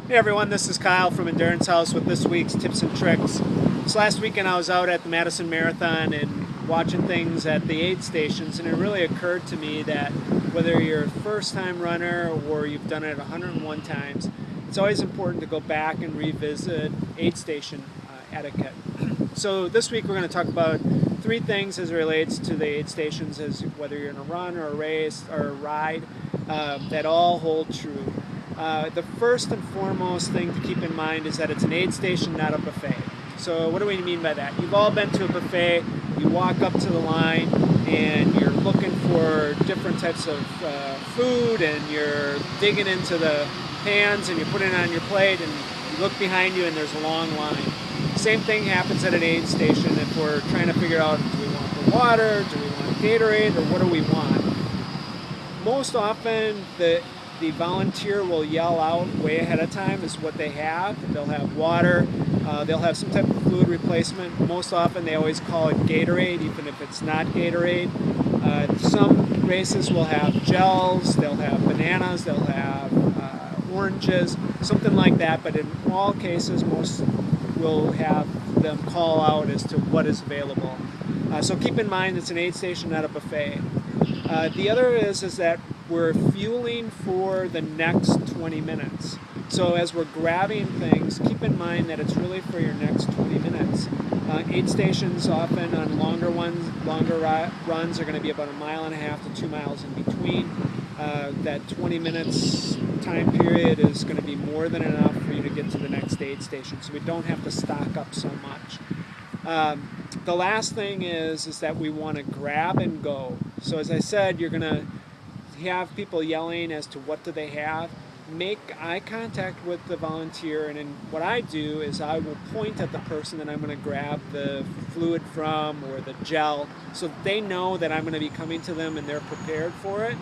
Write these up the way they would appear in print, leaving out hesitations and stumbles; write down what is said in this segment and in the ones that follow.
Hey everyone, this is Kyle from Endurance House with this week's tips and tricks. This last weekend I was out at the Madison Marathon and watching things at the aid stations, and it really occurred to me that whether you're a first-time runner or you've done it 101 times, it's always important to go back and revisit aid station etiquette. So this week we're going to talk about three things as it relates to the aid stations, as whether you're in a run or a race or a ride, that all hold true. The first and foremost thing to keep in mind is that it's an aid station, not a buffet. So what do we mean by that? You've all been to a buffet, you walk up to the line and you're looking for different types of food, and you're digging into the pans and you're putting it on your plate, and you look behind you and there's a long line. Same thing happens at an aid station if we're trying to figure out, do we want the water, do we want Gatorade, or what do we want? Most often the volunteer will yell out way ahead of time is what they have. They'll have water, they'll have some type of fluid replacement. Most often they always call it Gatorade, even if it's not Gatorade. Some races will have gels, they'll have bananas, they'll have oranges, something like that, but in all cases most will have them call out as to what is available. So keep in mind it's an aid station, not a buffet. The other is that we're fueling for the next 20 minutes. So as we're grabbing things, keep in mind that it's really for your next 20 minutes. Aid stations often on longer runs are going to be about 1.5 miles to 2 miles in between. That 20 minutes time period is going to be more than enough for you to get to the next aid station, so we don't have to stock up so much. The last thing is that we want to grab and go. So as I said, you're going to have people yelling as to what do they have. Make eye contact with the volunteer, and then what I do is I will point at the person that I'm going to grab the fluid from or the gel, so they know that I'm going to be coming to them and they're prepared for it.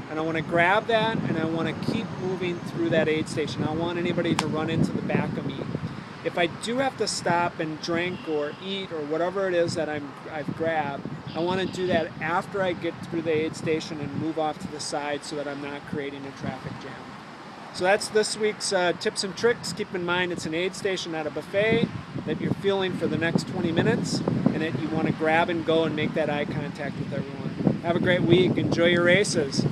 And I want to grab that and I want to keep moving through that aid station. I don't want anybody to run into the back of me. If I do have to stop and drink or eat or whatever it is that I've grabbed, I want to do that after I get through the aid station and move off to the side so that I'm not creating a traffic jam. So that's this week's tips and tricks. Keep in mind it's an aid station, not a buffet, that you're fueling for the next 20 minutes, and that you want to grab and go and make that eye contact with everyone. Have a great week. Enjoy your races.